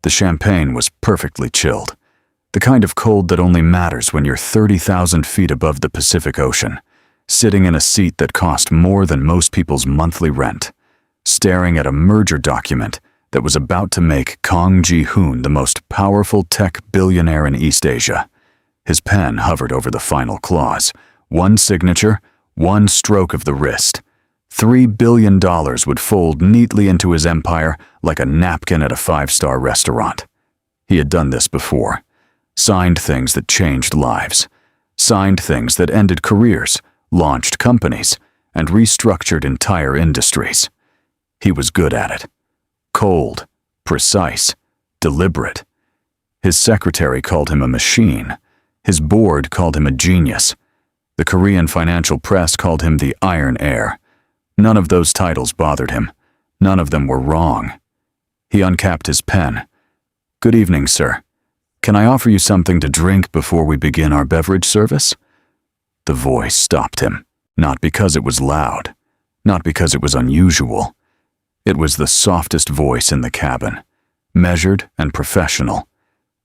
The champagne was perfectly chilled, the kind of cold that only matters when you're 30,000 feet above the Pacific Ocean, sitting in a seat that cost more than most people's monthly rent, staring at a merger document that was about to make Kang Ji-Hoon the most powerful tech billionaire in East Asia. His pen hovered over the final clause. One signature, one stroke of the wrist. $3 billion would fold neatly into his empire like a napkin at a five-star restaurant. He had done this before. Signed things that changed lives. Signed things that ended careers, launched companies, and restructured entire industries. He was good at it. Cold, precise, deliberate. His secretary called him a machine. His board called him a genius. The Korean financial press called him the Iron Heir. None of those titles bothered him. None of them were wrong. He uncapped his pen. "Good evening, sir. Can I offer you something to drink before we begin our beverage service?" The voice stopped him, not because it was loud, not because it was unusual. It was the softest voice in the cabin, measured and professional,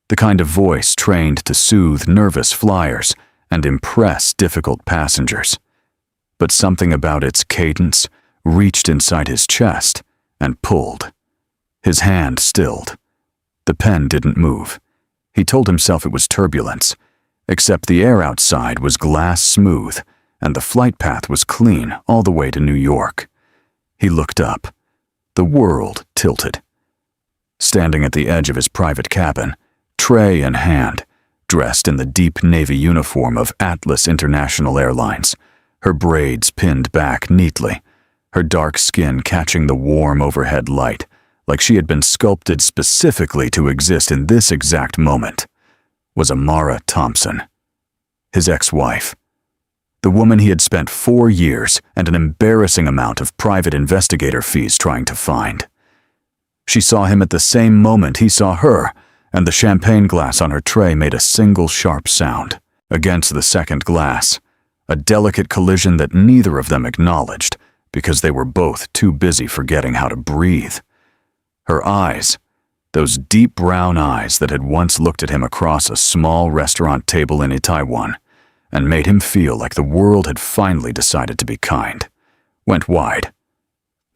the kind of voice trained to soothe nervous flyers and impress difficult passengers. But something about its cadence reached inside his chest and pulled. His hand stilled. The pen didn't move. He told himself it was turbulence, except the air outside was glass smooth and the flight path was clean all the way to New York. He looked up. The world tilted. Standing at the edge of his private cabin, tray in hand, dressed in the deep navy uniform of Atlas International Airlines, her braids pinned back neatly, her dark skin catching the warm overhead light, like she had been sculpted specifically to exist in this exact moment, was Amara Thompson, his ex-wife. The woman he had spent 4 years and an embarrassing amount of private investigator fees trying to find. She saw him at the same moment he saw her, and the champagne glass on her tray made a single sharp sound. Against the second glass, a delicate collision that neither of them acknowledged because they were both too busy forgetting how to breathe. Her eyes, those deep brown eyes that had once looked at him across a small restaurant table in Taiwan, and made him feel like the world had finally decided to be kind, went wide.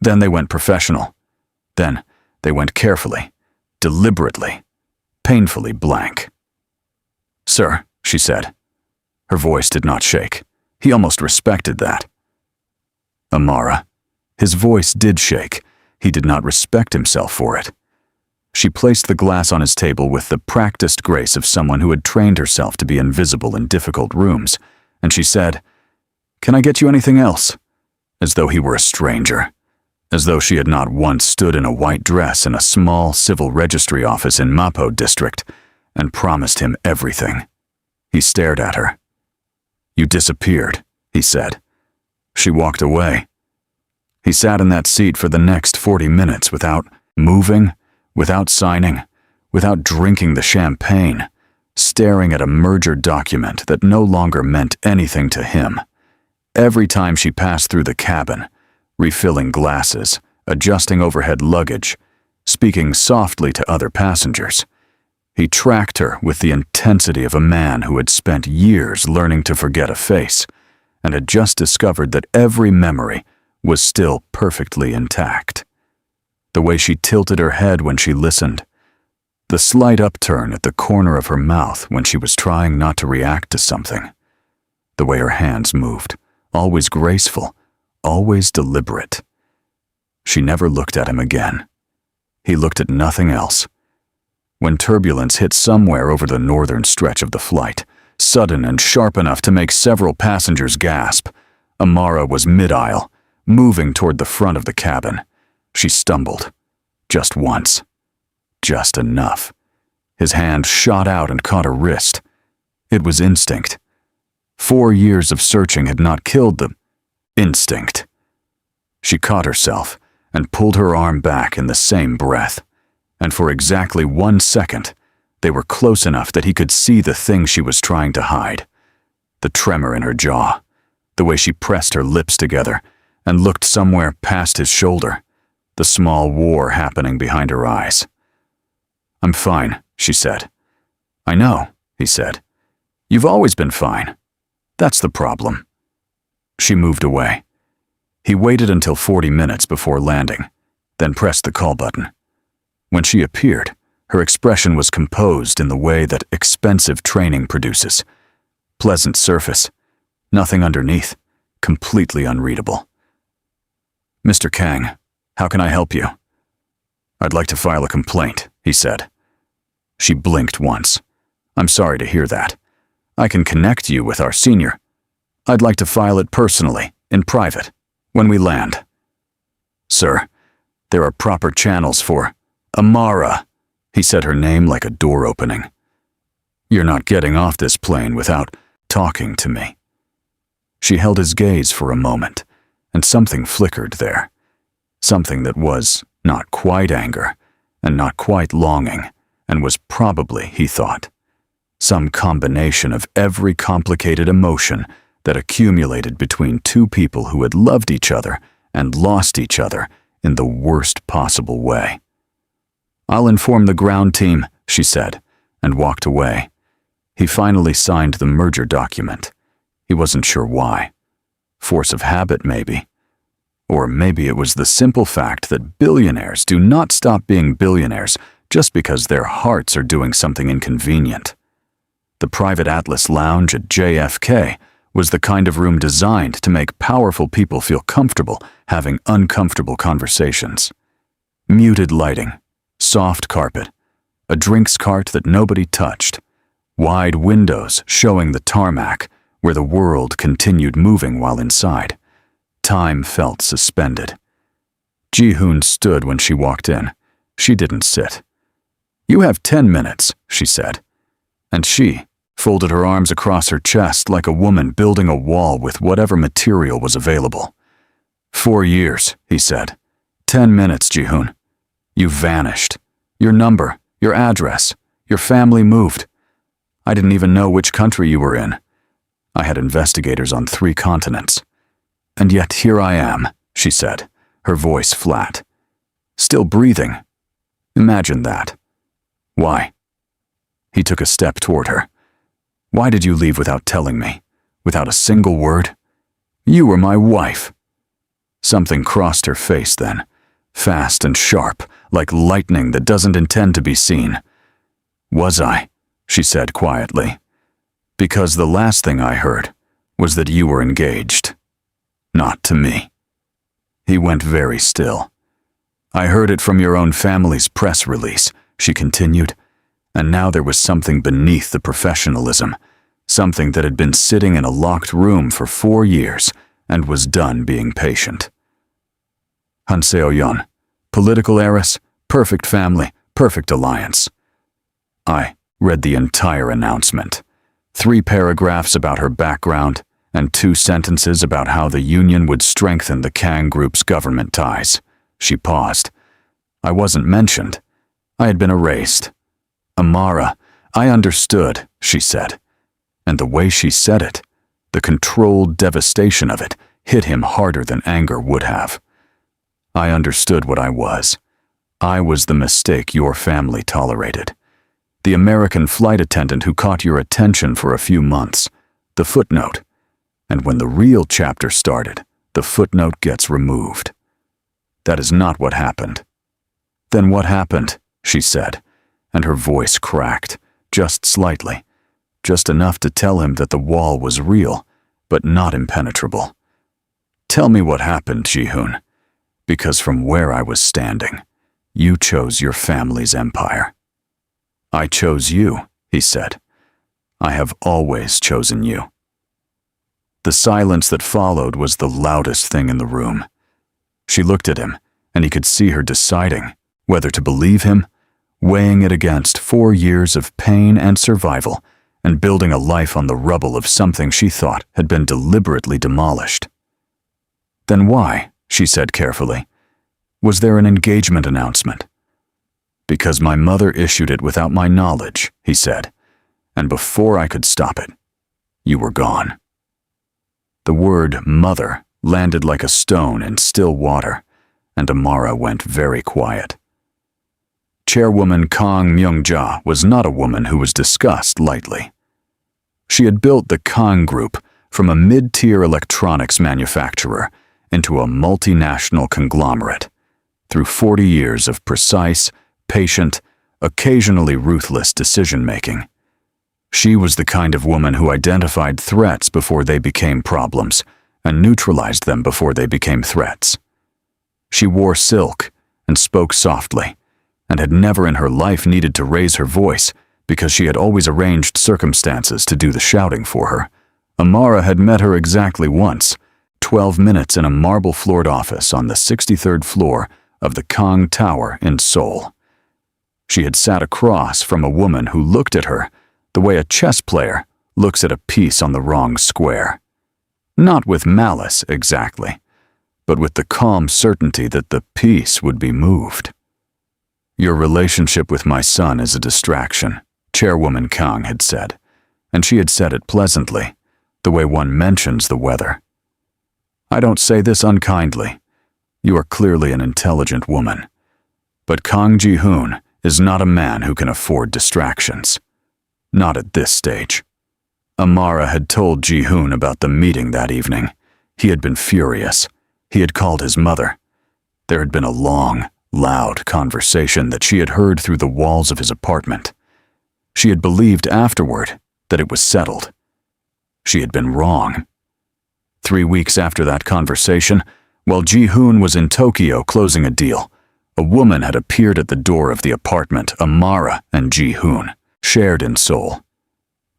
Then they went professional. Then they went carefully, deliberately, painfully blank. "Sir," she said. Her voice did not shake. He almost respected that. Amara. His voice did shake. He did not respect himself for it. She placed the glass on his table with the practiced grace of someone who had trained herself to be invisible in difficult rooms, and she said, "Can I get you anything else?" As though he were a stranger, as though she had not once stood in a white dress in a small civil registry office in Mapo district and promised him everything. He stared at her. "You disappeared," he said. She walked away. He sat in that seat for the next 40 minutes without moving, without signing, without drinking the champagne, staring at a merger document that no longer meant anything to him. Every time she passed through the cabin, refilling glasses, adjusting overhead luggage, speaking softly to other passengers, he tracked her with the intensity of a man who had spent years learning to forget a face and had just discovered that every memory was still perfectly intact. The way she tilted her head when she listened, the slight upturn at the corner of her mouth when she was trying not to react to something, the way her hands moved, always graceful, always deliberate. She never looked at him again. He looked at nothing else. When turbulence hit somewhere over the northern stretch of the flight, sudden and sharp enough to make several passengers gasp, Amara was mid-aisle, moving toward the front of the cabin. She stumbled. Just once. Just enough. His hand shot out and caught her wrist. It was instinct. 4 years of searching had not killed them. Instinct. She caught herself and pulled her arm back in the same breath, and for exactly 1 second, they were close enough that he could see the thing she was trying to hide. The tremor in her jaw, the way she pressed her lips together and looked somewhere past his shoulder, the small war happening behind her eyes. "I'm fine," she said. "I know," he said. "You've always been fine. That's the problem." She moved away. He waited until 40 minutes before landing, then pressed the call button. When she appeared, her expression was composed in the way that expensive training produces. Pleasant surface, nothing underneath, completely unreadable. "Mr. Kang, how can I help you?" "I'd like to file a complaint," he said. She blinked once. "I'm sorry to hear that. I can connect you with our senior. I'd like to file it personally, in private, when we land." "Sir, there are proper channels for Amara." He said her name like a door opening. "You're not getting off this plane without talking to me." She held his gaze for a moment, and something flickered there. Something that was not quite anger, and not quite longing, and was probably, he thought, some combination of every complicated emotion that accumulated between two people who had loved each other and lost each other in the worst possible way. "I'll inform the ground team," she said, and walked away. He finally signed the merger document. He wasn't sure why. Force of habit, maybe. Or maybe it was the simple fact that billionaires do not stop being billionaires just because their hearts are doing something inconvenient. The private Atlas lounge at JFK was the kind of room designed to make powerful people feel comfortable having uncomfortable conversations. Muted lighting, soft carpet, a drinks cart that nobody touched, wide windows showing the tarmac where the world continued moving while inside. Time felt suspended. Ji-Hoon stood when she walked in. She didn't sit. "You have 10 minutes, she said. And she folded her arms across her chest like a woman building a wall with whatever material was available. 4 years, he said. 10 minutes, Ji-Hoon. You vanished. Your number, your address, your family moved. I didn't even know which country you were in. I had investigators on 3 continents. And yet here I am, she said, her voice flat. Still breathing. Imagine that. Why? He took a step toward her. Why did you leave without telling me? Without a single word? You were my wife. Something crossed her face then, fast and sharp, like lightning that doesn't intend to be seen. Was I? She said quietly. Because the last thing I heard was that you were engaged. Not to me. He went very still. I heard it from your own family's press release, she continued, and now there was something beneath the professionalism, something that had been sitting in a locked room for 4 years and was done being patient. Hanseo-yeon, political heiress, perfect family, perfect alliance. I read the entire announcement. 3 paragraphs about her background, and 2 sentences about how the union would strengthen the Kang Group's government ties. She paused. I wasn't mentioned. I had been erased. Amara, I understood, she said. And the way she said it, the controlled devastation of it, hit him harder than anger would have. I understood what I was. I was the mistake your family tolerated. The American flight attendant who caught your attention for a few months. The footnote. And when the real chapter started, the footnote gets removed. That is not what happened. Then what happened? She said, and her voice cracked, just slightly, just enough to tell him that the wall was real, but not impenetrable. Tell me what happened, Ji-Hoon, because from where I was standing, you chose your family's empire. I chose you, he said. I have always chosen you. The silence that followed was the loudest thing in the room. She looked at him, and he could see her deciding whether to believe him, weighing it against 4 years of pain and survival, and building a life on the rubble of something she thought had been deliberately demolished. Then why, she said carefully, was there an engagement announcement? Because my mother issued it without my knowledge, he said, and before I could stop it, you were gone. The word mother landed like a stone in still water, and Amara went very quiet. Chairwoman Kang Myung-ja was not a woman who was discussed lightly. She had built the Kang Group from a mid-tier electronics manufacturer into a multinational conglomerate through 40 years of precise, patient, occasionally ruthless decision-making. She was the kind of woman who identified threats before they became problems and neutralized them before they became threats. She wore silk and spoke softly, and had never in her life needed to raise her voice because she had always arranged circumstances to do the shouting for her. Amara had met her exactly once, 12 minutes in a marble-floored office on the 63rd floor of the Kang Tower in Seoul. She had sat across from a woman who looked at her the way a chess player looks at a piece on the wrong square. Not with malice, exactly, but with the calm certainty that the piece would be moved. "Your relationship with my son is a distraction," Chairwoman Kang had said, and she had said it pleasantly, the way one mentions the weather. "I don't say this unkindly. You are clearly an intelligent woman. But Kang Ji-Hoon is not a man who can afford distractions. Not at this stage." Amara had told Ji-Hoon about the meeting that evening. He had been furious. He had called his mother. There had been a long, loud conversation that she had heard through the walls of his apartment. She had believed afterward that it was settled. She had been wrong. 3 weeks after that conversation, while Ji-Hoon was in Tokyo closing a deal, a woman had appeared at the door of the apartment Amara and Ji-Hoon shared in Seoul.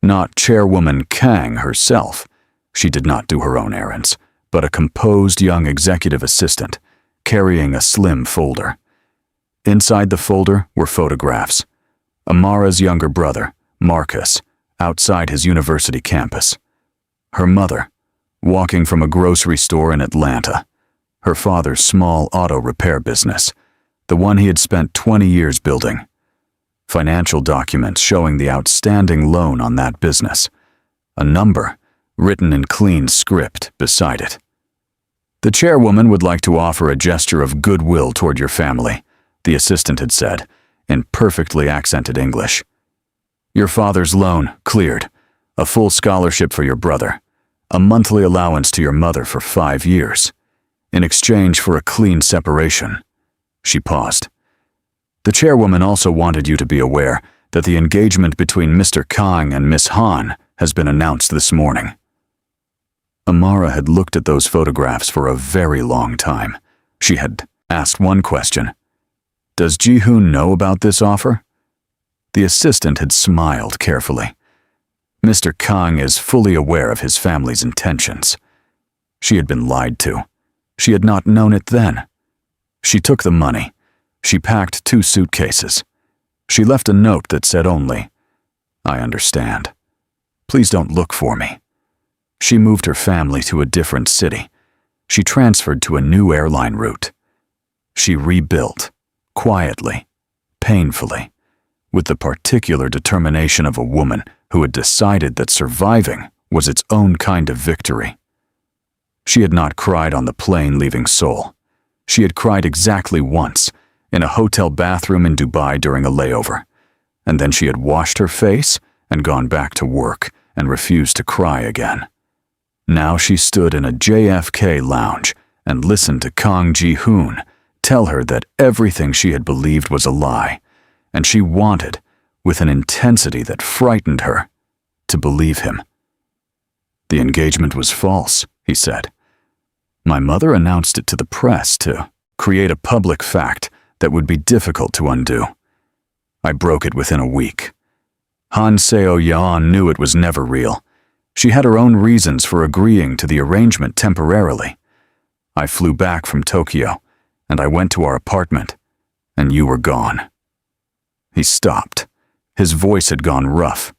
Not Chairwoman Kang herself. She did not do her own errands, but a composed young executive assistant carrying a slim folder. Inside the folder were photographs. Amara's younger brother, Marcus, outside his university campus. Her mother, walking from a grocery store in Atlanta. Her father's small auto repair business, the one he had spent 20 years building. Financial documents showing the outstanding loan on that business. A number, written in clean script, beside it. "The chairwoman would like to offer a gesture of goodwill toward your family," the assistant had said, in perfectly accented English. "Your father's loan cleared, a full scholarship for your brother, a monthly allowance to your mother for 5 years, in exchange for a clean separation." She paused. "The chairwoman also wanted you to be aware that the engagement between Mr. Kang and Miss Han has been announced this morning." Amara had looked at those photographs for a very long time. She had asked one question. "Does Ji-Hoon know about this offer?" The assistant had smiled carefully. "Mr. Kang is fully aware of his family's intentions." She had been lied to. She had not known it then. She took the money. She packed 2 suitcases. She left a note that said only, "I understand. Please don't look for me." She moved her family to a different city. She transferred to a new airline route. She rebuilt, quietly, painfully, with the particular determination of a woman who had decided that surviving was its own kind of victory. She had not cried on the plane leaving Seoul. She had cried exactly once, in a hotel bathroom in Dubai during a layover, and then she had washed her face and gone back to work and refused to cry again. Now she stood in a JFK lounge and listened to Kang Ji-Hoon tell her that everything she had believed was a lie, and she wanted, with an intensity that frightened her, to believe him. "The engagement was false," he said. "My mother announced it to the press to create a public fact that would be difficult to undo. I broke it within a week. Han Seo-yeon knew it was never real. She had her own reasons for agreeing to the arrangement temporarily. I flew back from Tokyo, and I went to our apartment, and you were gone." He stopped. His voice had gone rough.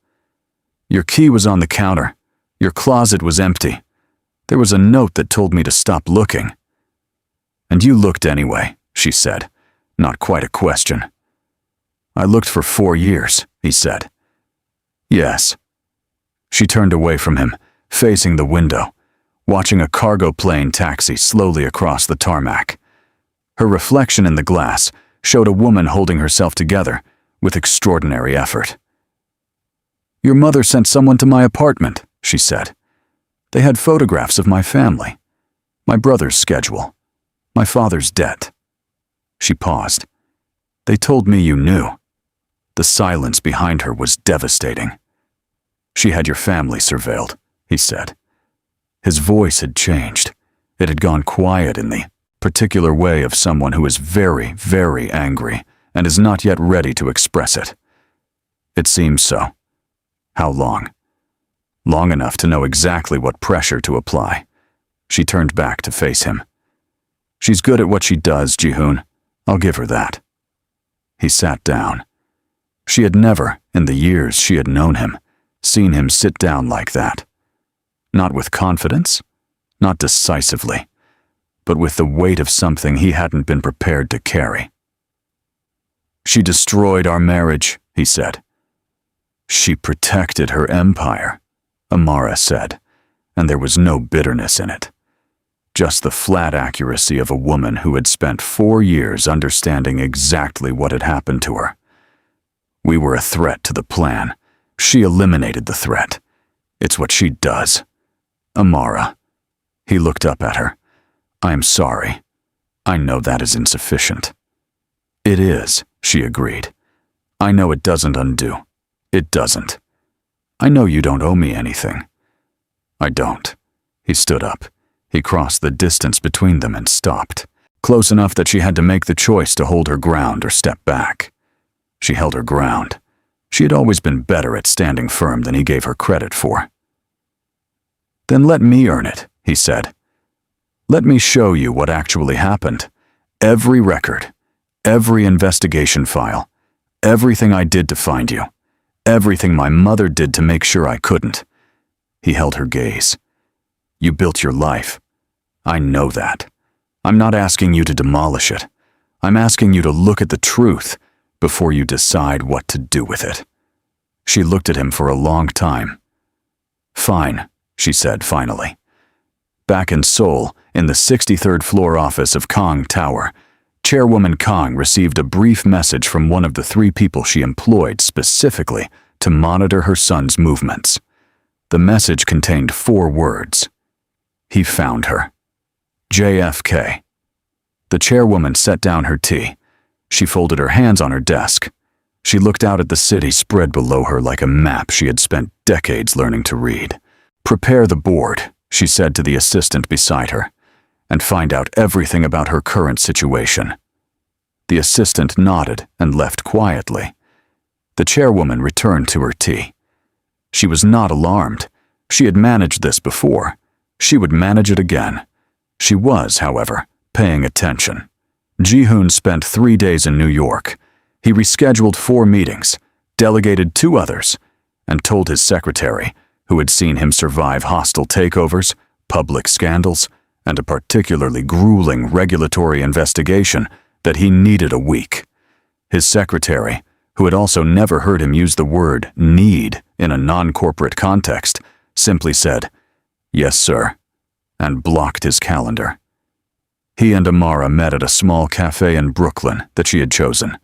"Your key was on the counter. Your closet was empty. There was a note that told me to stop looking." "And you looked anyway," she said, not quite a question. "I looked for 4 years," he said. "Yes." She turned away from him, facing the window, watching a cargo plane taxi slowly across the tarmac. Her reflection in the glass showed a woman holding herself together with extraordinary effort. "Your mother sent someone to my apartment," she said. "They had photographs of my family, my brother's schedule, my father's debt." She paused. "They told me you knew." The silence behind her was devastating. "She had your family surveilled," he said. His voice had changed. It had gone quiet in the particular way of someone who is very, very angry and is not yet ready to express it. "It seems so." "How long?" "Long enough to know exactly what pressure to apply." She turned back to face him. "She's good at what she does, Ji-Hoon. I'll give her that." He sat down. She had never, in the years she had known him, seen him sit down like that. Not with confidence, not decisively, but with the weight of something he hadn't been prepared to carry. "She destroyed our marriage," he said. "She protected her empire," Amara said, and there was no bitterness in it. Just the flat accuracy of a woman who had spent 4 years understanding exactly what had happened to her. "We were a threat to the plan. She eliminated the threat. It's what she does." "Amara." He looked up at her. "I am sorry. I know that is insufficient." "It is," she agreed. "I know it doesn't undo. It doesn't. I know you don't owe me anything." "I don't." He stood up. He crossed the distance between them and stopped, close enough that she had to make the choice to hold her ground or step back. She held her ground. She had always been better at standing firm than he gave her credit for. "Then let me earn it," he said. "Let me show you what actually happened. Every record, every investigation file, everything I did to find you, everything my mother did to make sure I couldn't." He held her gaze. "You built your life. I know that. I'm not asking you to demolish it. I'm asking you to look at the truth before you decide what to do with it." She looked at him for a long time. "Fine," she said finally. Back in Seoul, in the 63rd floor office of Kang Tower, Chairwoman Kang received a brief message from one of the 3 people she employed specifically to monitor her son's movements. The message contained 4 words. He found her. JFK. The chairwoman set down her tea. She folded her hands on her desk. She looked out at the city spread below her like a map she had spent decades learning to read. "Prepare the board," she said to the assistant beside her, "and find out everything about her current situation." The assistant nodded and left quietly. The chairwoman returned to her tea. She was not alarmed. She had managed this before. She would manage it again. She was, however, paying attention. Ji-Hoon spent 3 days in New York. He rescheduled 4 meetings, delegated 2 others, and told his secretary, who had seen him survive hostile takeovers, public scandals, and a particularly grueling regulatory investigation, that he needed a week. His secretary, who had also never heard him use the word need in a non-corporate context, simply said, "Yes, sir," and blocked his calendar. He and Amara met at a small cafe in Brooklyn that she had chosen.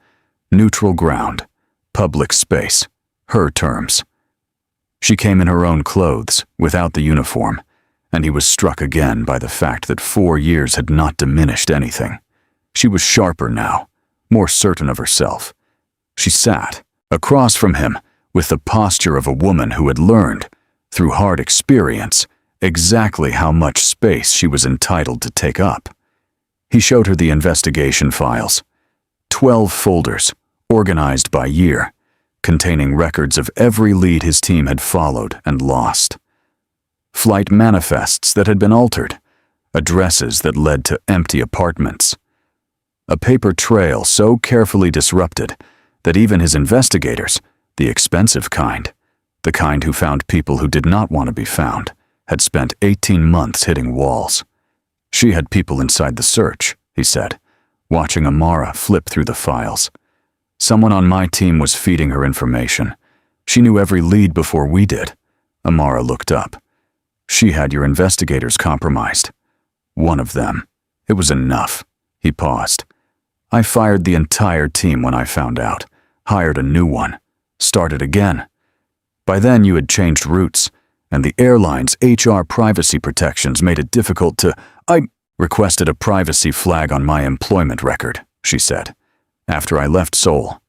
Neutral ground, public space, her terms. She came in her own clothes, without the uniform, and he was struck again by the fact that 4 years had not diminished anything. She was sharper now, more certain of herself. She sat, across from him, with the posture of a woman who had learned, through hard experience, exactly how much space she was entitled to take up. He showed her the investigation files. 12 folders, organized by year, containing records of every lead his team had followed and lost. Flight manifests that had been altered, addresses that led to empty apartments. A paper trail so carefully disrupted that even his investigators, the expensive kind, the kind who found people who did not want to be found, had spent 18 months hitting walls. She had people inside the search, he said, watching Amara flip through the files. Someone on my team was feeding her information. She knew every lead before we did. Amara looked up. She had your investigators compromised. One of them. It was enough. He paused. I fired the entire team when I found out, hired a new one, started again. By then you had changed routes, and the airline's HR privacy protections made it difficult to— I requested a privacy flag on my employment record, she said, after I left Seoul.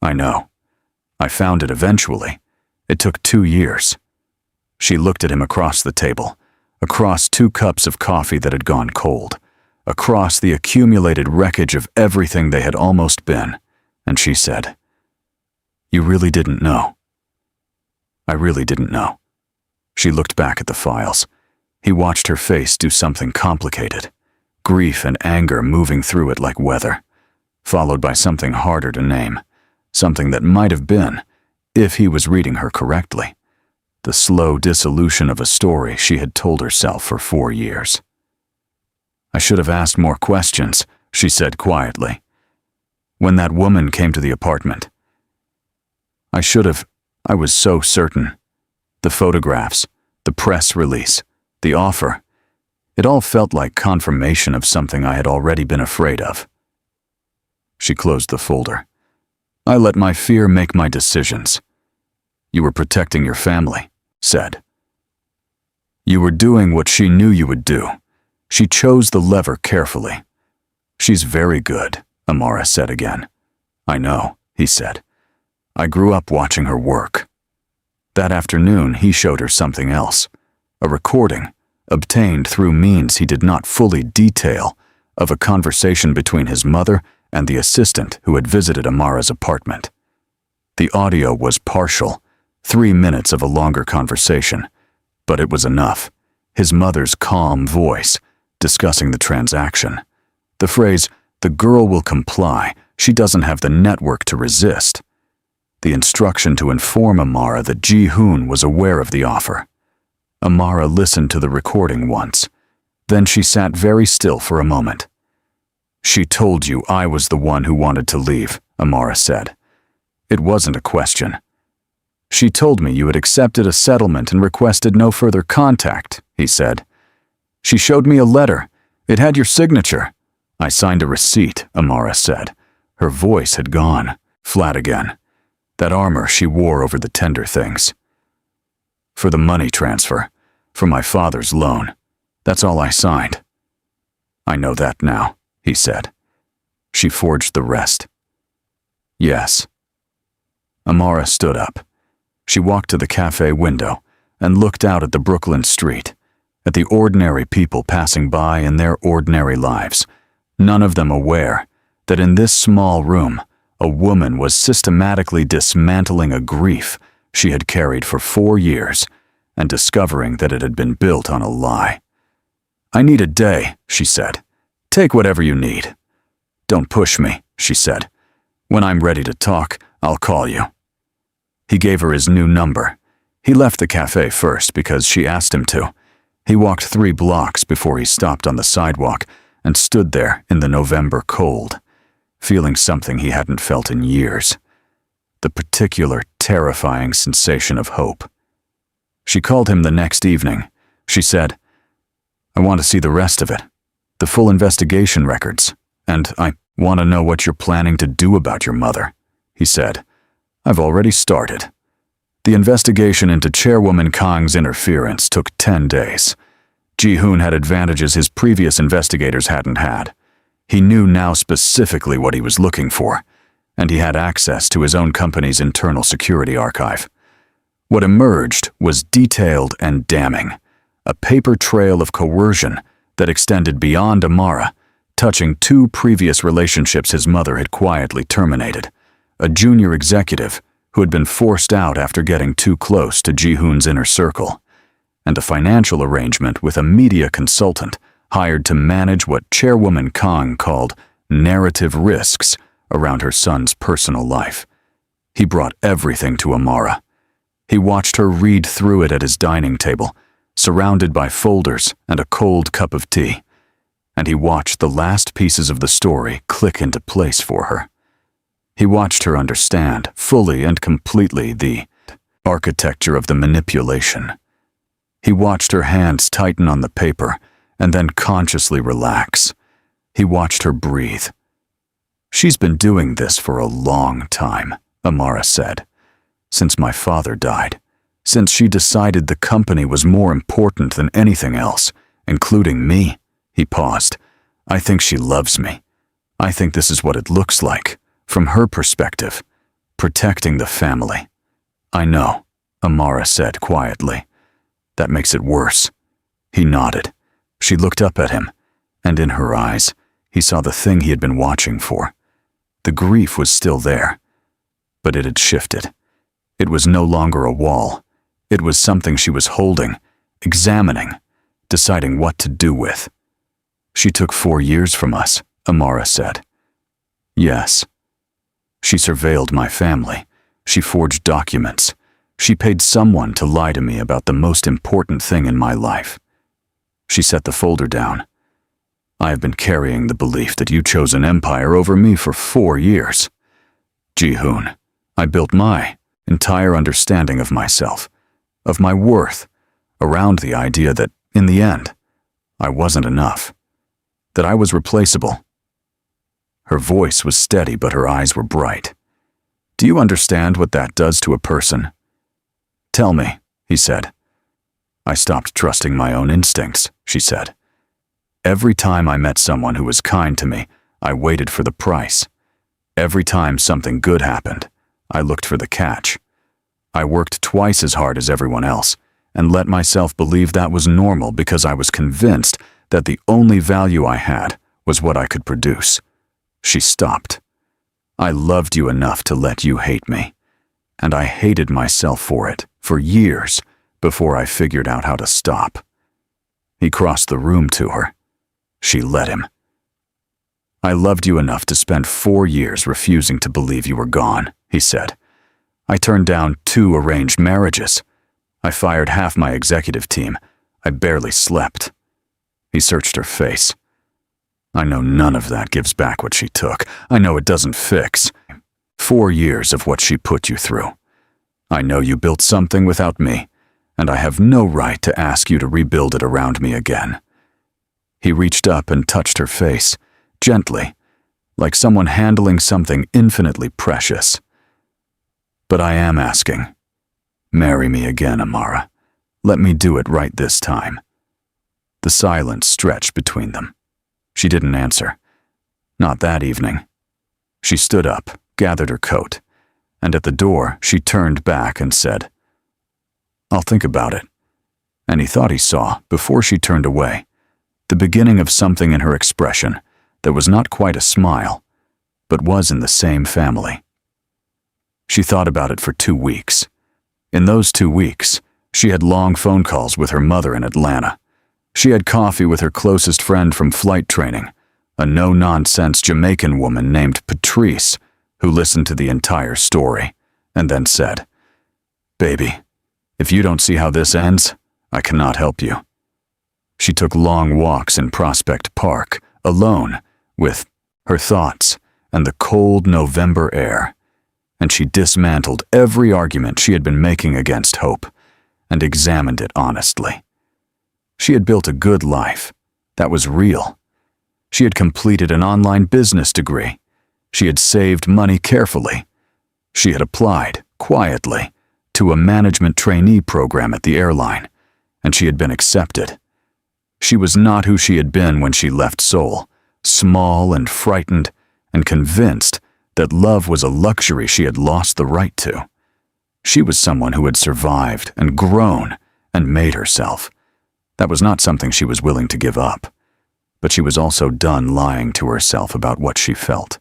I know. I found it eventually. It took 2 years. She looked at him across the table, across 2 cups of coffee that had gone cold, across the accumulated wreckage of everything they had almost been, and she said, "You really didn't know." I really didn't know. She looked back at the files. He watched her face do something complicated, grief and anger moving through it like weather, followed by something harder to name, something that might have been, if he was reading her correctly, the slow dissolution of a story she had told herself for 4 years. "I should have asked more questions," she said quietly. "When that woman came to the apartment. I should have. I was so certain. The photographs, the press release, the offer. It all felt like confirmation of something I had already been afraid of." She closed the folder. "I let my fear make my decisions." "You were protecting your family," said. "You were doing what she knew you would do. She chose the lever carefully." "She's very good," Amara said again. "I know," he said. "I grew up watching her work." That afternoon, he showed her something else, a recording, obtained through means he did not fully detail, of a conversation between his mother and the assistant who had visited Amara's apartment. The audio was partial, 3 minutes of a longer conversation, but it was enough. His mother's calm voice, discussing the transaction. The phrase, "The girl will comply, she doesn't have the network to resist." The instruction to inform Amara that Ji-Hoon was aware of the offer. Amara listened to the recording once. Then she sat very still for a moment. "She told you I was the one who wanted to leave," Amara said. "It wasn't a question." "She told me you had accepted a settlement and requested no further contact," he said. "She showed me a letter. It had your signature." "I signed a receipt," Amara said. Her voice had gone, flat again. That armor she wore over the tender things. "For the money transfer, for my father's loan. That's all I signed." "I know that now," he said. "She forged the rest." "Yes." Amara stood up. She walked to the cafe window and looked out at the Brooklyn street, at the ordinary people passing by in their ordinary lives, none of them aware that in this small room, a woman was systematically dismantling a grief she had carried for 4 years and discovering that it had been built on a lie. "I need a day," she said. "Take whatever you need." "Don't push me," she said. "When I'm ready to talk, I'll call you." He gave her his new number. He left the cafe first because she asked him to. He walked 3 blocks before he stopped on the sidewalk and stood there in the November cold, feeling something he hadn't felt in years, the particular terrifying sensation of hope. She called him the next evening. She said, "I want to see the rest of it, the full investigation records, and I want to know what you're planning to do about your mother." He said, "I've already started." The investigation into chairwoman Kang's interference took 10 days. Ji-Hoon had advantages his previous investigators hadn't had. He knew now specifically what he was looking for, and he had access to his own company's internal security archive. What emerged was detailed and damning, a paper trail of coercion that extended beyond Amara, touching 2 previous relationships his mother had quietly terminated, a junior executive who had been forced out after getting too close to Ji-Hoon's inner circle, and a financial arrangement with a media consultant hired to manage what chairwoman Kang called narrative risks around her son's personal life. He brought everything to Amara. He watched her read through it at his dining table, surrounded by folders and a cold cup of tea, and he watched the last pieces of the story click into place for her. He watched her understand fully and completely the architecture of the manipulation. He watched her hands tighten on the paper and then consciously relax. He watched her breathe. She's been doing this for a long time, Amara said. Since my father died. Since she decided the company was more important than anything else, including me. He paused. I think she loves me. I think this is what it looks like, from her perspective, protecting the family. I know, Amara said quietly. That makes it worse. He nodded. She looked up at him, and in her eyes, he saw the thing he had been watching for. The grief was still there, but it had shifted. It was no longer a wall. It was something she was holding, examining, deciding what to do with. She took 4 years from us, Amara said. Yes. She surveilled my family. She forged documents. She paid someone to lie to me about the most important thing in my life. She set the folder down. I have been carrying the belief that you chose an empire over me for 4 years. Ji-Hoon, I built my entire understanding of myself, of my worth, around the idea that, in the end, I wasn't enough, that I was replaceable. Her voice was steady, but her eyes were bright. Do you understand what that does to a person? Tell me, he said. I stopped trusting my own instincts, she said. Every time I met someone who was kind to me, I waited for the price. Every time something good happened, I looked for the catch. I worked twice as hard as everyone else, and let myself believe that was normal because I was convinced that the only value I had was what I could produce. She stopped. I loved you enough to let you hate me, and I hated myself for it, for years, before I figured out how to stop. He crossed the room to her. She let him. I loved you enough to spend 4 years refusing to believe you were gone, he said. I turned down 2 arranged marriages. I fired half my executive team. I barely slept. He searched her face. I know none of that gives back what she took. I know it doesn't fix 4 years of what she put you through. I know you built something without me, and I have no right to ask you to rebuild it around me again. He reached up and touched her face, gently, like someone handling something infinitely precious. But I am asking. Marry me again, Amara. Let me do it right this time. The silence stretched between them. She didn't answer. Not that evening. She stood up, gathered her coat, and at the door she turned back and said, I'll think about it. And he thought he saw, before she turned away, the beginning of something in her expression that was not quite a smile, but was in the same family. She thought about it for 2 weeks. In those 2 weeks, she had long phone calls with her mother in Atlanta. She had coffee with her closest friend from flight training, a no-nonsense Jamaican woman named Patrice, who listened to the entire story, and then said, Baby, if you don't see how this ends, I cannot help you. She took long walks in Prospect Park, alone, with her thoughts and the cold November air, and she dismantled every argument she had been making against hope and examined it honestly. She had built a good life. That was real. She had completed an online business degree. She had saved money carefully. She had applied, quietly, to a management trainee program at the airline, and she had been accepted. She was not who she had been when she left Seoul, small and frightened and convinced that love was a luxury she had lost the right to. She was someone who had survived and grown and made herself. That was not something she was willing to give up, but she was also done lying to herself about what she felt.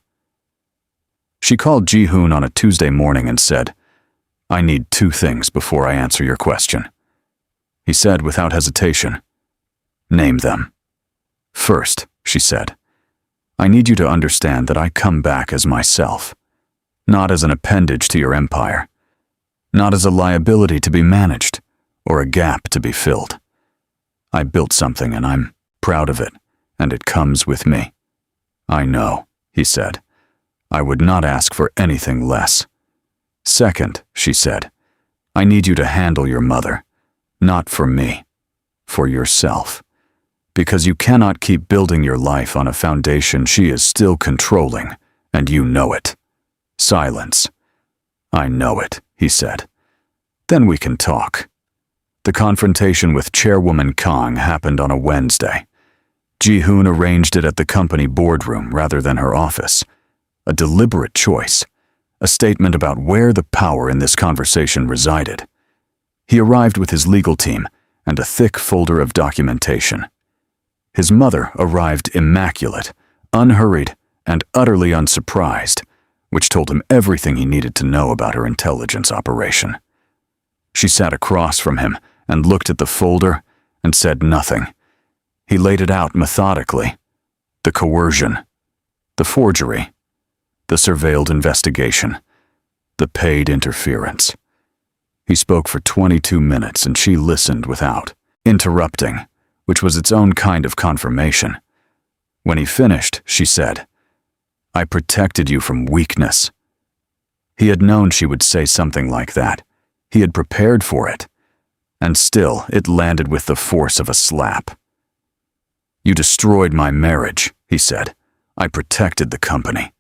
She called Ji-Hoon on a Tuesday morning and said, I need 2 things before I answer your question. He said without hesitation, Name them. First, she said, I need you to understand that I come back as myself, not as an appendage to your empire, not as a liability to be managed or a gap to be filled. I built something and I'm proud of it, and it comes with me. I know, he said. I would not ask for anything less. Second, she said, I need you to handle your mother, not for me, for yourself, because you cannot keep building your life on a foundation she is still controlling And you know it. Silence. I know it, he said. Then we can talk. The confrontation with chairwoman Kang happened on a Wednesday. Ji-Hoon arranged it at the company boardroom rather than her office. A deliberate choice. A statement about where the power in this conversation resided. He arrived with his legal team and a thick folder of documentation. His mother arrived immaculate, unhurried, and utterly unsurprised, which told him everything he needed to know about her intelligence operation. She sat across from him and looked at the folder and said nothing. He laid it out methodically. The coercion, the forgery, the surveilled investigation, the paid interference. He spoke for 22 minutes and she listened without interrupting, which was its own kind of confirmation. When he finished, she said, "I protected you from weakness." He had known she would say something like that. He had prepared for it. And still, it landed with the force of a slap. "You destroyed my marriage," he said. "I protected the company.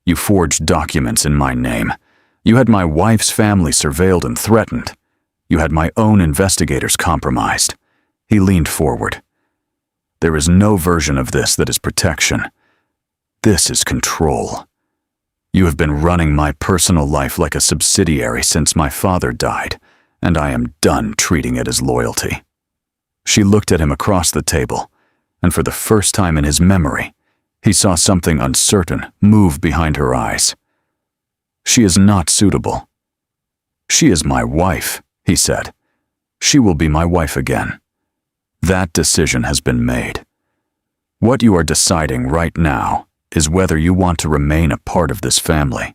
You forged documents in my name. You had my wife's family surveilled and threatened. You had my own investigators compromised." He leaned forward. "There is no version of this that is protection. This is control. You have been running my personal life like a subsidiary since my father died, and I am done treating it as loyalty." She looked at him across the table, and for the first time in his memory, he saw something uncertain move behind her eyes. "She is not suitable." "She is my wife," he said. "She will be my wife again. That decision has been made. What you are deciding right now is whether you want to remain a part of this family,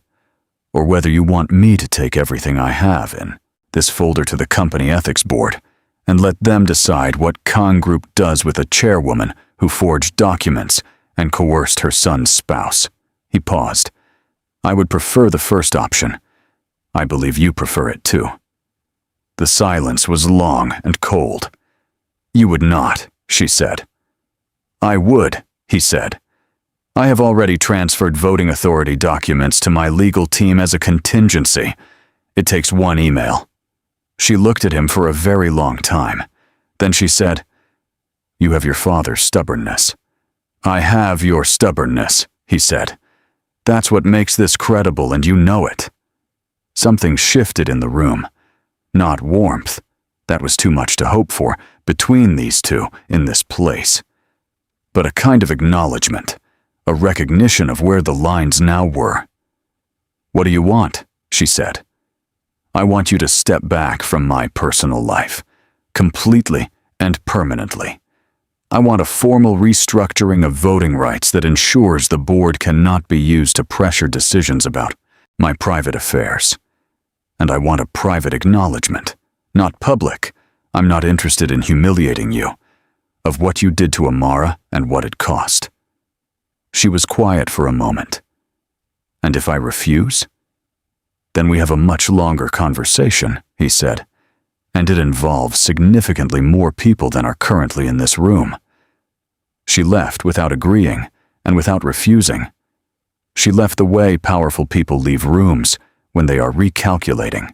or whether you want me to take everything I have in this folder to the company ethics board and let them decide what Kang Group does with a chairwoman who forged documents and coerced her son's spouse." He paused. "I would prefer the first option. I believe you prefer it too." The silence was long and cold. "You would not," she said. "I would," he said. "I have already transferred voting authority documents to my legal team as a contingency. It takes one email." She looked at him for a very long time. Then she said, "You have your father's stubbornness." "I have your stubbornness," he said. "That's what makes this credible, and you know it." Something shifted in the room. Not warmth. That was too much to hope for between these two in this place. But a kind of acknowledgement, a recognition of where the lines now were. "What do you want?" she said. "I want you to step back from my personal life, completely and permanently. I want a formal restructuring of voting rights that ensures the board cannot be used to pressure decisions about my private affairs. And I want a private acknowledgement, not public. I'm not interested in humiliating you, of what you did to Amara and what it cost." She was quiet for a moment. "And if I refuse?" "Then we have a much longer conversation," he said. "And it involves significantly more people than are currently in this room." She left without agreeing and without refusing. She left the way powerful people leave rooms when they are recalculating,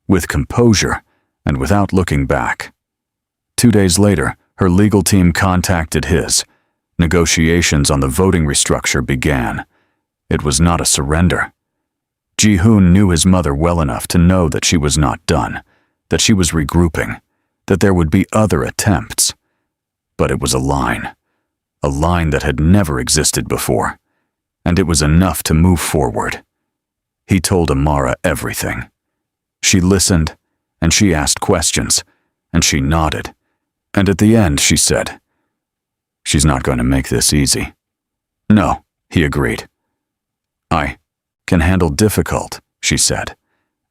with composure and without looking back. 2 days later, her legal team contacted his. Negotiations on the voting restructure began. It was not a surrender. Ji-Hoon knew his mother well enough to know that she was not done, that she was regrouping, that there would be other attempts. But it was a line that had never existed before, and it was enough to move forward. He told Amara everything. She listened, and she asked questions, and she nodded, and at the end she said, "She's not going to make this easy." "No," he agreed. "I can handle difficult," she said,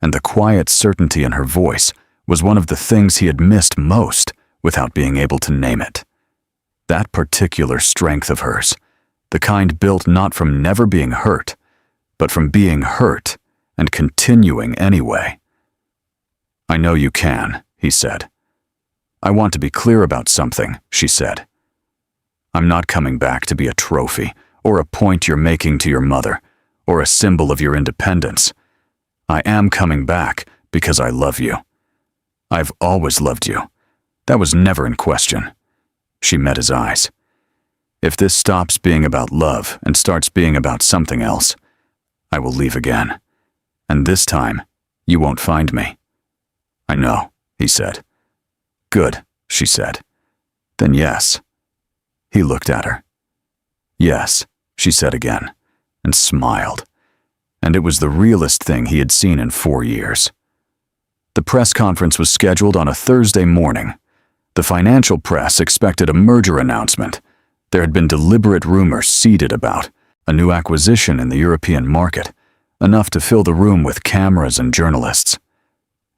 and the quiet certainty in her voice was one of the things he had missed most without being able to name it. That particular strength of hers, the kind built not from never being hurt, but from being hurt and continuing anyway. "I know you can," he said. "I want to be clear about something," she said. "I'm not coming back to be a trophy or a point you're making to your mother. or a symbol of your independence. I am coming back because I love you. I've always loved you. That was never in question." She met his eyes. "If this stops being about love and starts being about something else, I will leave again. And this time, you won't find me." "I know," he said. "Good," she said. "Then yes." He looked at her. "Yes," she said again, and smiled. And it was the realest thing he had seen in 4 years. The press conference was scheduled on a Thursday morning. The financial press expected a merger announcement. There had been deliberate rumors seeded about a new acquisition in the European market, enough to fill the room with cameras and journalists.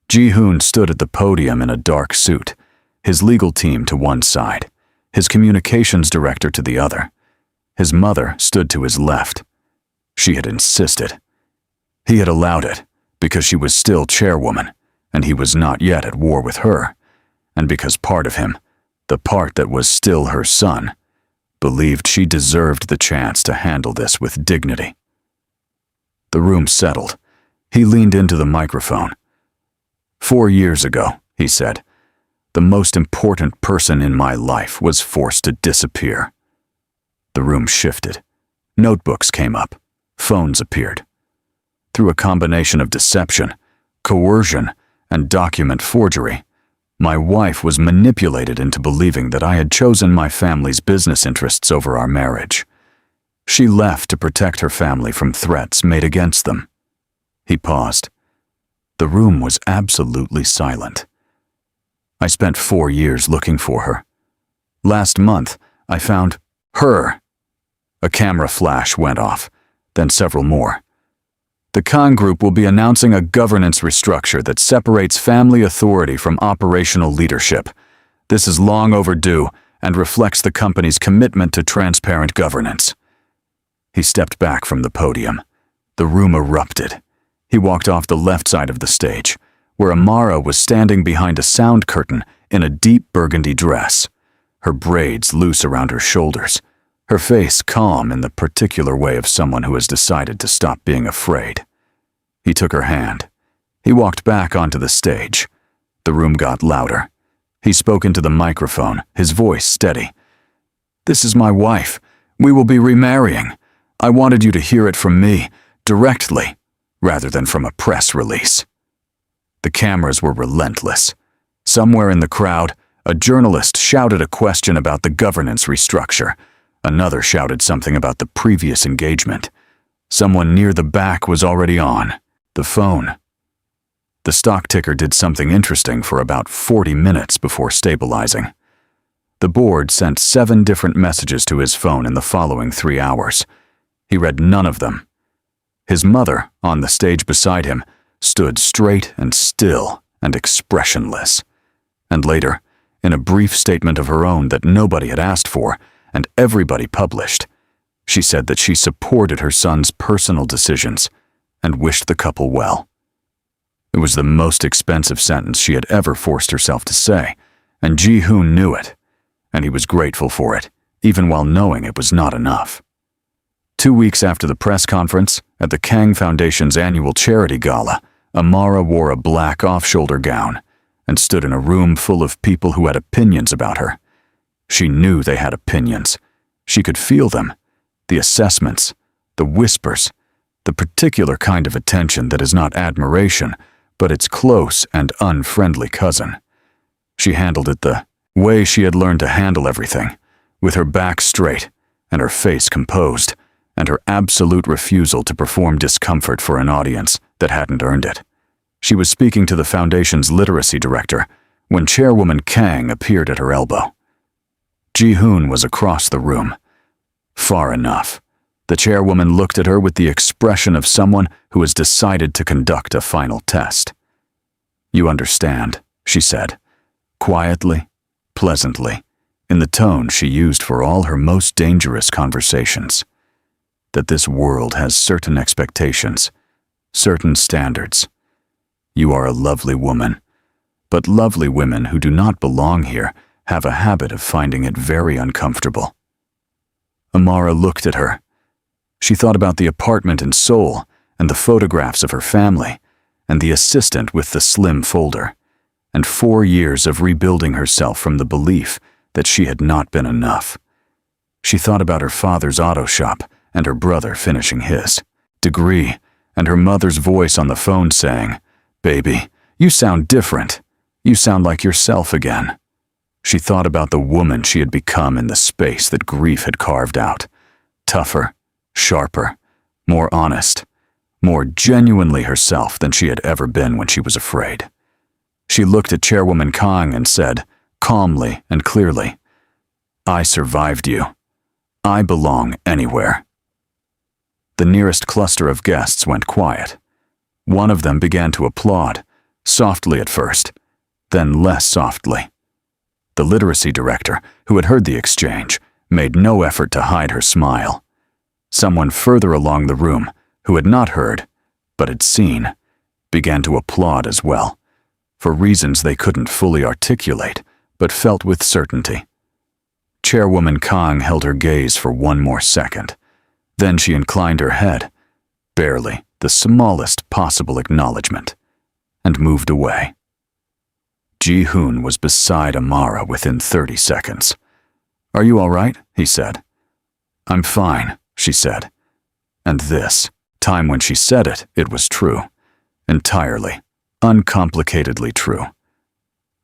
Ji-Hoon stood at the podium in a dark suit, his legal team to one side, his communications director to the other. His mother stood to his left. She had insisted. He had allowed it because she was still chairwoman, and he was not yet at war with her, and because part of him, the part that was still her son, believed she deserved the chance to handle this with dignity. The room settled. He leaned into the microphone. 4 years ago, he said, the most important person in my life was forced to disappear. The room shifted. Notebooks came up. Phones appeared. Through a combination of deception, coercion, and document forgery, my wife was manipulated into believing that I had chosen my family's business interests over our marriage. She left to protect her family from threats made against them. He paused. The room was absolutely silent. I spent 4 years looking for her. Last month, I found her. A camera flash went off, then several more. The Kang Group will be announcing a governance restructure that separates family authority from operational leadership. This is long overdue and reflects the company's commitment to transparent governance. He stepped back from the podium. The room erupted. He walked off the left side of the stage, where Amara was standing behind a sound curtain in a deep burgundy dress, her braids loose around her shoulders, her face calm in the particular way of someone who has decided to stop being afraid. He took her hand. He walked back onto the stage. The room got louder. He spoke into the microphone, his voice steady. "This is my wife. We will be remarrying. I wanted you to hear it from me, directly, rather than from a press release." The cameras were relentless. Somewhere in the crowd, a journalist shouted a question about the governance restructure. Another shouted something about the previous engagement. Someone near the back was already on the phone. The stock ticker did something interesting for about 40 minutes before stabilizing. The board sent 7 different messages to his phone in the following 3 hours. He read none of them. His mother, on the stage beside him, stood straight and still and expressionless. And later, in a brief statement of her own that nobody had asked for and everybody published, she said that she supported her son's personal decisions and wished the couple well. It was the most expensive sentence she had ever forced herself to say, and Ji-Hoon knew it, and he was grateful for it, even while knowing it was not enough. 2 weeks after the press conference, at the Kang Foundation's annual charity gala, Amara wore a black off-shoulder gown and stood in a room full of people who had opinions about her. She knew they had opinions. She could feel them, the assessments, the whispers, the particular kind of attention that is not admiration, but its close and unfriendly cousin. She handled it the way she had learned to handle everything, with her back straight and her face composed, and her absolute refusal to perform discomfort for an audience that hadn't earned it. She was speaking to the foundation's literacy director when chairwoman Kang appeared at her elbow. Ji-Hoon was across the room. Far enough. The chairwoman looked at her with the expression of someone who has decided to conduct a final test. "You understand," she said, quietly, pleasantly, in the tone she used for all her most dangerous conversations, that this world has certain expectations, certain standards. You are a lovely woman, but lovely women who do not belong here have a habit of finding it very uncomfortable. Amara looked at her. She thought about the apartment in Seoul and the photographs of her family and the assistant with the slim folder, and 4 years of rebuilding herself from the belief that she had not been enough. She thought about her father's auto shop and her brother finishing his degree, and her mother's voice on the phone saying, "Baby, you sound different. You sound like yourself again." She thought about the woman she had become in the space that grief had carved out. Tougher, sharper, more honest, more genuinely herself than she had ever been when she was afraid. She looked at Chairwoman Kang and said, calmly and clearly, "I survived you. I belong anywhere." The nearest cluster of guests went quiet. One of them began to applaud, softly at first, then less softly. The literacy director, who had heard the exchange, made no effort to hide her smile. Someone further along the room, who had not heard, but had seen, began to applaud as well, for reasons they couldn't fully articulate, but felt with certainty. Chairwoman Kang held her gaze for one more second. Then she inclined her head, barely the smallest possible acknowledgement, and moved away. Ji-Hoon was beside Amara within 30 seconds. "Are you all right?" he said. "I'm fine," she said. And this time when she said it, it was true. Entirely, uncomplicatedly true.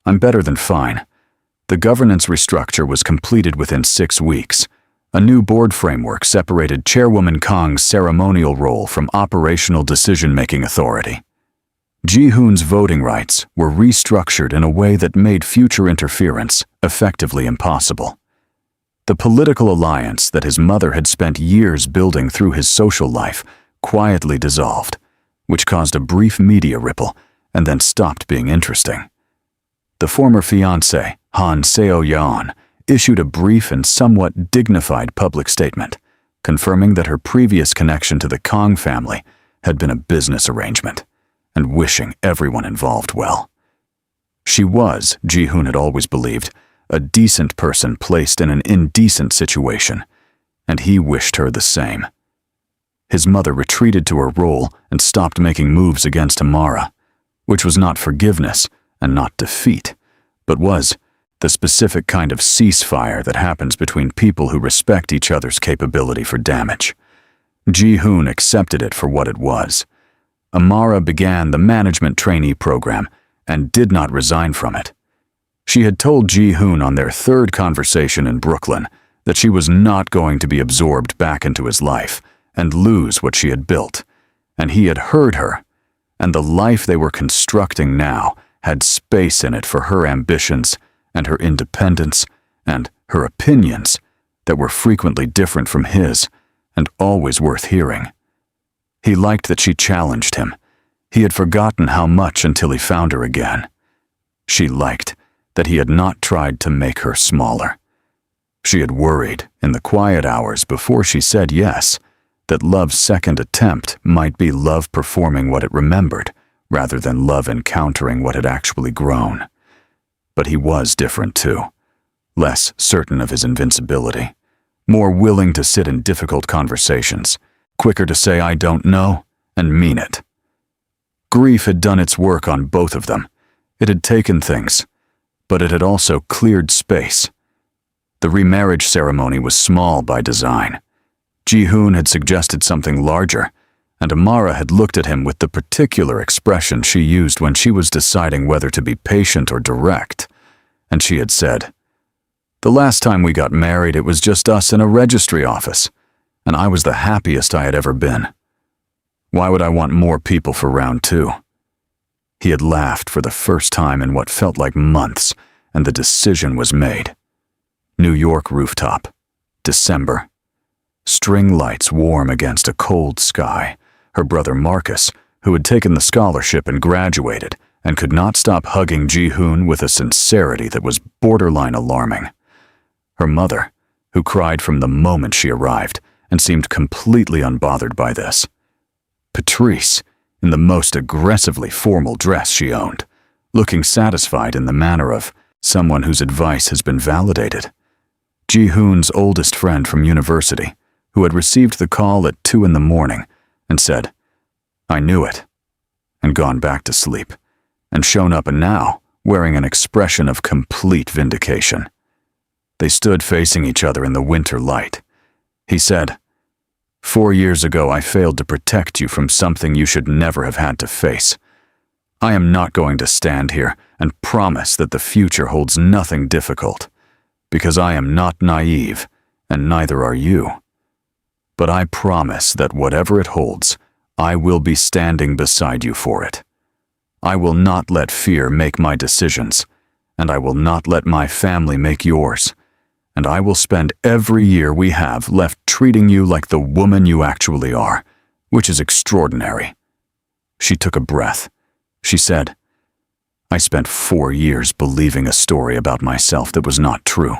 "I'm better than fine. The governance restructure was completed within 6 weeks. A new board framework separated Chairwoman Kang's ceremonial role from operational decision-making authority. Ji-Hoon's voting rights were restructured in a way that made future interference effectively impossible. The political alliance that his mother had spent years building through his social life quietly dissolved, which caused a brief media ripple and then stopped being interesting. The former fiancé, Han Seo-yeon, issued a brief and somewhat dignified public statement, confirming that her previous connection to the Kang family had been a business arrangement, and wishing everyone involved well. She was, Ji-Hoon had always believed, a decent person placed in an indecent situation, and he wished her the same. His mother retreated to her role and stopped making moves against Amara, which was not forgiveness and not defeat, but was the specific kind of ceasefire that happens between people who respect each other's capability for damage. Ji-Hoon accepted it for what it was. Amara began the management trainee program and did not resign from it. She had told Ji-Hoon on their third conversation in Brooklyn that she was not going to be absorbed back into his life and lose what she had built, and he had heard her, and the life they were constructing now had space in it for her ambitions and her independence and her opinions that were frequently different from his and always worth hearing. He liked that she challenged him. He had forgotten how much until he found her again. She liked that he had not tried to make her smaller. She had worried, in the quiet hours before she said yes, that love's second attempt might be love performing what it remembered, rather than love encountering what had actually grown. But he was different too, less certain of his invincibility, more willing to sit in difficult conversations, quicker to say "I don't know" and mean it. Grief had done its work on both of them. It had taken things, but it had also cleared space. The remarriage ceremony was small by design. Ji-Hoon had suggested something larger, and Amara had looked at him with the particular expression she used when she was deciding whether to be patient or direct, and she had said, "The last time we got married, it was just us in a registry office, and I was the happiest I had ever been. Why would I want more people for round 2? He had laughed for the first time in what felt like months, and the decision was made. New York rooftop, December. String lights warm against a cold sky. Her brother Marcus, who had taken the scholarship and graduated, and could not stop hugging Ji-Hoon with a sincerity that was borderline alarming. Her mother, who cried from the moment she arrived and seemed completely unbothered by this. Patrice, in the most aggressively formal dress she owned, looking satisfied in the manner of someone whose advice has been validated. Ji-Hoon's oldest friend from university, who had received the call at 2 in the morning and said, "I knew it," and gone back to sleep, and shown up now wearing an expression of complete vindication. They stood facing each other in the winter light. He said, "4 years ago I failed to protect you from something you should never have had to face. I am not going to stand here and promise that the future holds nothing difficult, because I am not naive, and neither are you. But I promise that whatever it holds, I will be standing beside you for it. I will not let fear make my decisions, and I will not let my family make yours, and I will spend every year we have left treating you like the woman you actually are, which is extraordinary." She took a breath. She said, "I spent 4 years believing a story about myself that was not true.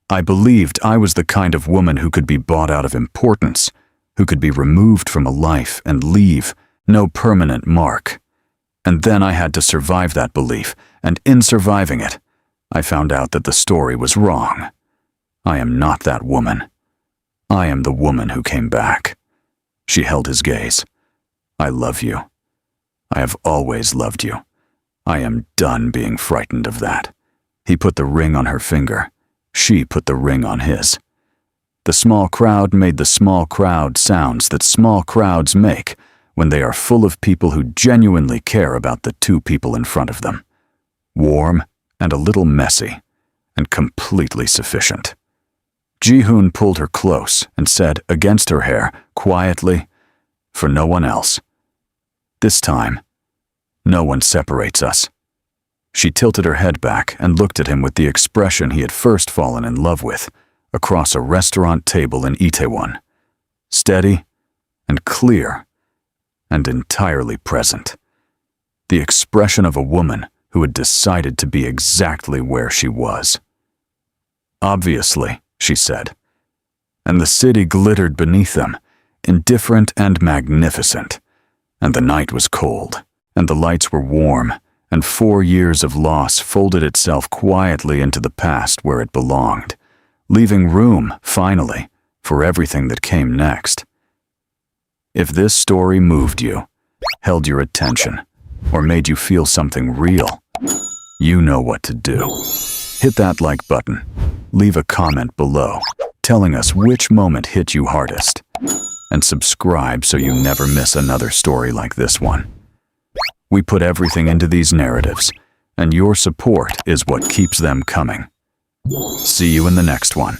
I believed I was the kind of woman who could be bought out of importance, who could be removed from a life and leave no permanent mark. And then I had to survive that belief, and in surviving it, I found out that the story was wrong. I am not that woman. I am the woman who came back." She held his gaze. "I love you. I have always loved you. I am done being frightened of that." He put the ring on her finger. She put the ring on his. The small crowd made the small crowd sounds that small crowds make when they are full of people who genuinely care about the two people in front of them. Warm and a little messy, and completely sufficient. Ji-Hoon pulled her close and said, against her hair, quietly, "For no one else. This time, no one separates us." She tilted her head back and looked at him with the expression he had first fallen in love with, across a restaurant table in Itaewon. Steady and clear and entirely present. The expression of a woman who had decided to be exactly where she was. "Obviously," she said, and the city glittered beneath them, indifferent and magnificent, and the night was cold, and the lights were warm, and 4 years of loss folded itself quietly into the past where it belonged, leaving room, finally, for everything that came next. If this story moved you, held your attention, or made you feel something real, you know what to do. Hit that like button, leave a comment below, telling us which moment hit you hardest, and subscribe so you never miss another story like this one. We put everything into these narratives, and your support is what keeps them coming. See you in the next one.